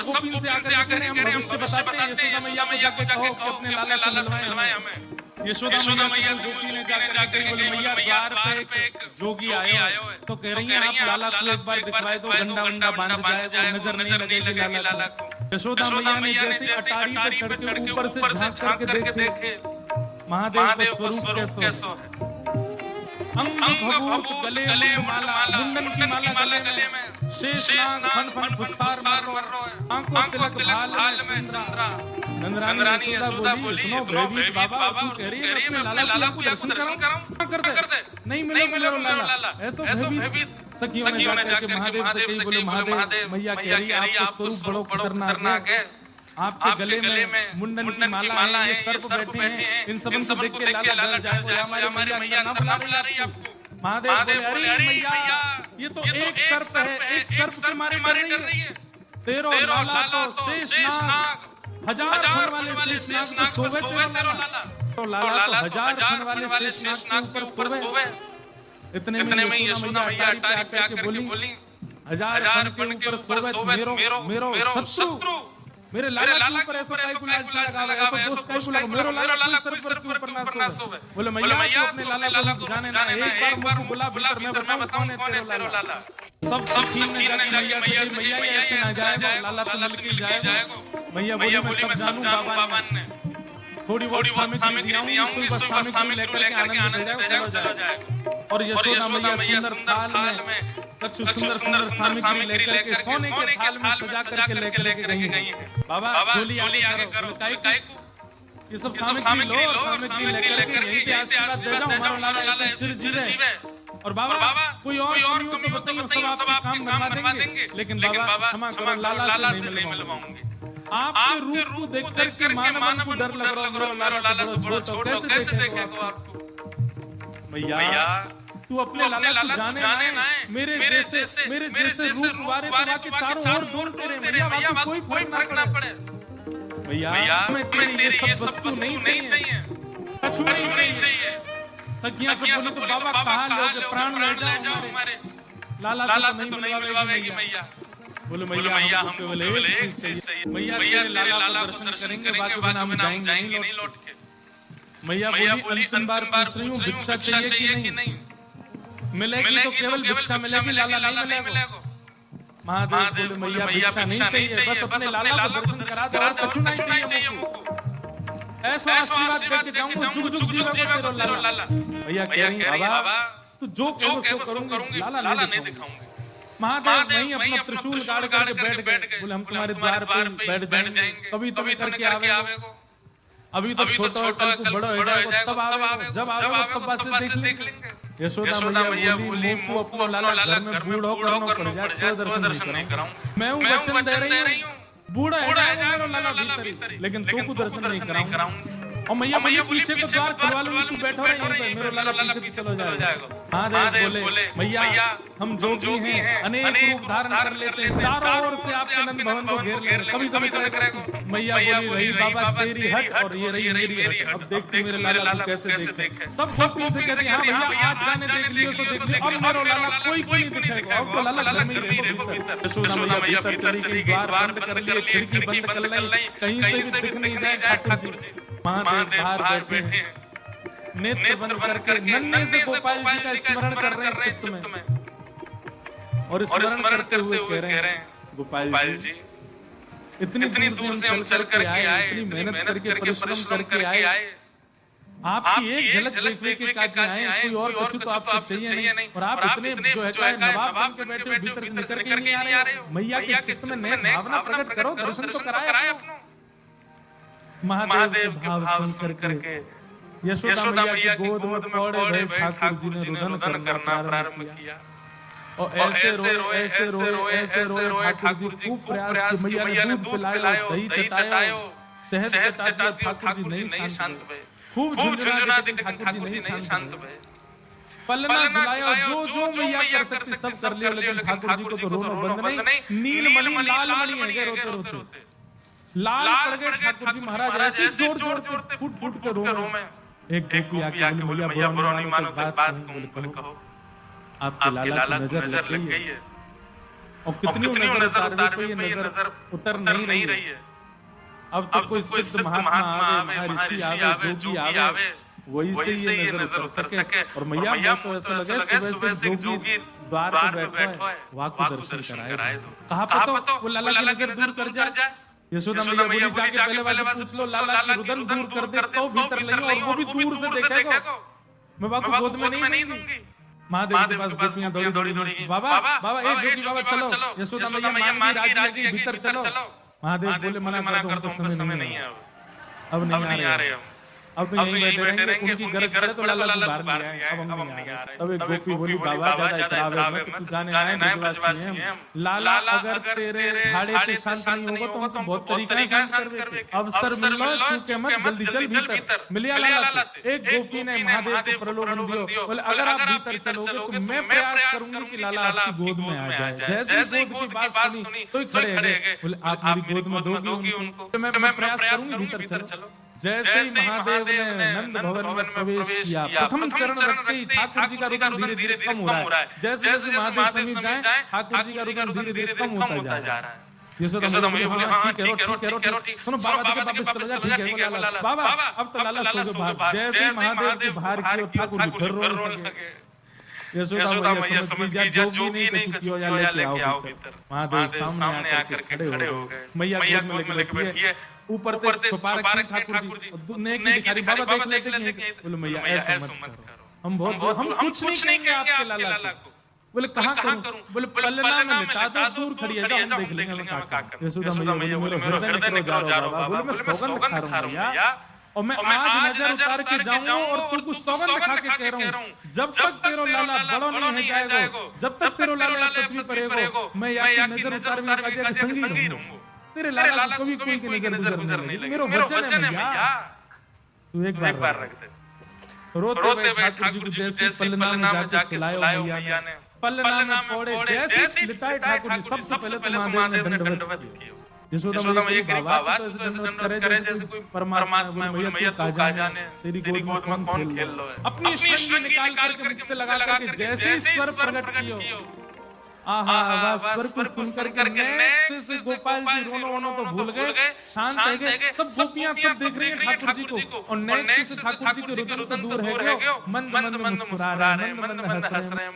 गोपिन से आकर के हम भविष्य बताते हैं, यशोदा मैया को जाके कहो कि अपने लाला से मिलवाएं हमें। यशोदा मैया से गोपी ने जाकर के बोले मैया द्वार पे एक जोगी आयो है, तो कह रही हैं आप लाला को एक बार दिखवाए दो, गंडा वंडा बांध जाए, वो नजर नहीं लगेगी लाला को। यशोदा मैया ने जैसे अटारी पे चढ़ के ऊपर से झांक करके देखे महादेव का स्वरूप कैसा है। अंग भभूत गले में माला, मुंडन की माला गले में, शेष नाग फन फन फुसकार मार रहा है, आंखों तिलक भाल में चंद्रा। नंदरानी यशोदा बोली इतनो भयभीत बाबा तू कह रही है अपने लाला को दर्शन कराऊं, कर दे नहीं मिलेगा लाला, ऐसा भयभीत। सखियों ने जाकर के महादेव से कही बोले महादेव मैया कह रही है आपका स्वरूप बड़ा खतरनाक है, आपके गले में मुंडन की माला है, ये सर्प बैठे हैं, इन सबन को देख के लाला डर जाए, हमारी मैया ना बुला रही है आपको। महादेव बोले अरे मैया ये तो एक सर्प है, एक सर्प के मारे डर रही है, तेरो लाला तो शेष नाग हजार फन वाले शेष नाग को सोवे तेरो लाला, तो लाला तो हजार फन वाले शेष नाग के ऊपर सोवे। इतने में यशोदा मैया अटारी पे आके बोली हजार फन के ऊपर सोवे मेरो शत्रु, मेरे लाला के ऊपर ऐसा काई गुलाल लगा, ऐसा दोस्त काई गुलाल, मेरे लाला सर पर के ऊपर ना सोवे। बोले मैया अपने लाला को जाने ना, एक बार मुझको बुला भीतर मैं बताऊं कौन है तेरा लाला। सब सखी ने जाके मैया से मैया ऐसे ना जाएगा, लाला तो मिल के जाएगा। मैया बोली मैं सब जानूं बाबा ने थोड़ी बहुत सामग्री दियाऊंगी, सुबह सामग्री लेकर के आनंद दे जाएगा। और यशोदा मैया सुंदर थाल में कछु सुंदर सामग्री लेकर के सोने के थाल में सजा करके लेकर गई है। बाबा झोली आगे करो, काई को ये सब सामग्री लो और सामग्री लेकर के यहीं पे आशीर्वाद दे जाओ, हमारा लाला ऐसे चिरजीवे। और बाबा कोई और हो तो बताइए, सब आपका काम बनवा देंगे, लेकिन बाबा क्षमा करो लाला से नहीं मिलवाऊंगी। आपके रूप को देख करके मानव को डर लग रहा है, मेरा लाला तो छोड़ो, कैसे देखेगा आपको। मैया तू अपने लाला को जाने ना है, मेरे जैसे रूप वाले तो के चारों ओर ढूंढते रहे मैया, कोई फर्क ना पड़े। मैया हमें तेरी ये सब वस्तु नहीं चाहिए, कछु नहीं चाहिए। सखियां से बोली तो बाबा कहां लोगे, प्राण ले जाओ हमारे, लाला से तो नहीं मिलवाएगी मैया। बोले मैया हमको केवल एक चीज चाहिए, मैया तेरे लाला को दर्शन करेंगे, बाकी हम जाएंगे नहीं लौट के। मैया बोली अंतिम बार पूछ रही हूं भिक्षा चाहिए कि नहीं, मिलेगी तो केवल भिक्षा मिलेगी, लाला नहीं मिलेगा। महादेव बोले मैया भिक्षा नहीं चाहिए, बस अपने लाला को दर्शन करा दो, कुछ नहीं चाहिए मुझको। ऐसा आशीर्वाद करके जाऊंगा जुग जुग जीवा तेरा लाला। मैया कह रही है बाबा तू जो कहो सो करूंगी, लाला नहीं दिखाऊंगी। महादेव नहीं अपना त्रिशूल गाड़ करके बैठ गए, बोले हम तुम्हारे द्वार पे बैठ जाएंगे, कभी करके आवेगो, अभी तो छोटा कल को बड़ा हो जाएगा तब आवेगो, जब आवेगो तब बस देख लेंगे। यशोदा मैया बोली मुंह को अपना लाला घर में बूढ़ा करना पड़ जाए, तो दर्शन नहीं कराऊं। मैं हूं वचन दे रही हूं, बूढ़ा है मेरा लाला भीतर, लेकिन तू को दर्शन नहीं कराऊं। और मैया पीछे को द्वार खुलवा लूंगी, तू बैठो रहे यहीं पे, मेरा लाला पीछे चला जाएगा। महादेव बोले मैया हम जोगी हैं, अनेक रूप धारण कर लेते हैं, चारों ओर से आपके नंद भवन को घेर लेते, कभी करेगा। मैया बोली रही बाबा तेरी हट और ये रही मेरी हट, अब देखते मेरे लाला को कैसे देखे। सब से कहते हैं हां भैया आज जाने देख लियो सो देख लियो, अब मेरा लाला कोई नहीं दिखेगा, अब तो लाला घर में ही रहेगा भीतर। यशोदा मैया भीतर चली गई, द्वार बंद कर लिए, खिड़की बंद कर ली, कहीं से भी दिख नहीं जाए ठाकुर जी। महादेव बाहर बैठे हैं, नेत्र बंद करके नन्हे से गोपाल जी का स्मरण कर रहे हैं चित्त में, और स्मरण करते हुए कह रहे हैं गोपाल जी इतनी दूर से हम चल करके आए, इतनी मेहनत करके परिश्रम करके आए, आपकी एक झलक देखने के काजे आए, कोई और कुछ तो आपसे चाहिए नहीं, और आप इतने जो है नवाब बन के बैठे भीतर से निकल के नहीं आ रहे हो। मैया के चित्त में नेक भावना प्रकट करो, दर्शन तो कराए अपनो। महादेव के भाव सुन करके यशोदा मैया की गोद में पड़े भय ठाकुर जी ने रुदन करना प्रारंभ किया, और ऐसे रोए ठाकुर जी, खूब प्रयास किया, मैया ने दूध पिलाया, दही चटाया, शहद चटाया, ठाकुर जी नहीं शांत हुए, खूब झुंझुना लेकिन ठाकुर जी नहीं शांत हुए। पलना झुलाया, जो मैया कर सकती सब कर लिया, लेकिन ठाकुर जी को तो रोना बंद नहीं। नीलमणि लालमणि है रोते लाल पड़ गए ठाकुर जी महाराज, ऐसे जोर के फूट के रो में। एक गोपी आके बोली मैया बुरा नहीं मानो तो बात कहो, आपके लाला को नजर लग गई है। और कितनी नजर उतार पे ये नजर उतर नहीं रही है। अब तो कोई सिद्ध महात्मा आवे, ऋषि आवे, जोगी आवे, वही से ये नजर उतर सके। और मैया तो ऐसा लगे सुबह से जोगी द्वार पे बैठा है, वहां को दर्शन कराए दो। कहाँ पे तो वो लाला की नजर दूर कर जाए। यशोदा मैया बोली जाके पहले वाले पूछ लो लाला की रुदन दूर कर दे तो भीतर ले लो, और वो भी दूर से देखेगा, मैं बाबा को गोद में नहीं दूंगी। महादेव के पास गोपियां दौड़ी बाबा बाबा एक जोगी बाबा चलो, यशोदा मैया मान गई, राजी लगी, भीतर चलो। महादेव बोले मना कर दो, हमको समय नहीं है, अब नहीं आ रहे, अब तो यहीं बैठे रहेंगे, उनकी गरज करे तो लाला को बाहर ले आए, अब हम नहीं आ रहे। तब एक गोपी बोली बाबा ज्यादा इतरावे मत, तू जाने आए ब्रजवासी हैं, लाला अगर तेरे झाड़े पे शांत नहीं होगा तो हम बहुत तरीका शांत करवे, अवसर मिल लो चूके मत, जल्दी चल भीतर। मिलिया लाला एक गोपी ने महादेव को प्रलोभन दिया, बोले अगर आप भीतर चलोगे तो मैं प्रयास करूंगी कि लाला आपकी गोद में आ जाए। जैसे ही गोद की बात सुनी सोई खड़े गए, बोले आप मेरी गोद में दोगी उनको, तो मैं प्रयास करूंगी भीतर चलो। जैसे ही महादेव ने नंद भवन में प्रवेश किया, प्रथम चरण रखते ही ठाकुर जी का रुदन धीरे धीरे कम हो रहा है। जैसे जैसे महादेव समीप जाए ठाकुर जी का रुदन धीरे धीरे कम होता जा रहा है। यशोदा मैया बोली हाँ ठीक है, सुनो बाबा जी के वापस चलो जा, ठीक है लाला बाबा अब तो लाला सो गए बाहर। जैसे महादेव को बाहर किया ठाकुर जी फिर रोने लगे। यशोदा मैया समझ गई जोगी नहीं तो चुप हो जा, लेके आओ भीतर। महादेव सामने आकर के खड़े हो गए, मैया गोद में लेके बैठी है, ऊपर से छुपा रखे ठाकुर जी, नेक दिखारी बाबा देख लेते, बोले मैया ऐसा मत करो, हम कुछ नहीं कहेंगे आपके लाला को। बोले कहां करूं, बोले पलना में लिटा दो, दूर खड़ी है जाओ, हम देख लेंगे मैं क्या करूं। यशोदा मैया बोली मेरे हृदय निकलो जाओ बाबा, बोले मैं सौगंध खा रहा हूं मैया, और मैं आज नजर उतार के जाऊंगा और तुमको सौगंध खा के कह रहा हूं, जब तक तेरो लाला बड़ो नहीं है जाएगा, जब तक तेरो लाला पृथ्वी पर रहेगा, मैं या की नजर उतार में राजा के संगी रहूंगा। तेरे लाला को कभी कोई की नजर गुजर नहीं लगी, मेरा वचन है मैया, तू एक बार रख दे। रोते हुए ठाकुर जी को जैसे पलना में जाके सुलायो मैया ने, पलना में पौड़े जैसे लिटाए ठाकुर जी, सबसे पहले तो महादेव ने दंडवत किया। यशोदा मैया कही बाबा तो ऐसे दंडवत करे जैसे कोई परमात्मा है, मैया तू कहां जाने, तेरी गोद में कौन खेल लो है। अपनी शक्ति निकाल करके मुख से लगा करके जैसे स्वर प्रकट कियो, आहा वह स्वर को सुन करके नेक से गोपाल जी रोनो तो भूल गए, शांत हो गए। सब गोपियां सब देख रही हैं ठाकुर जी को, और नेक से ठाकुर जी के रुदन तो दूर है, मंद मंद मुस्कुरा रहे हैं, मंद मंद हंस रहे हैं।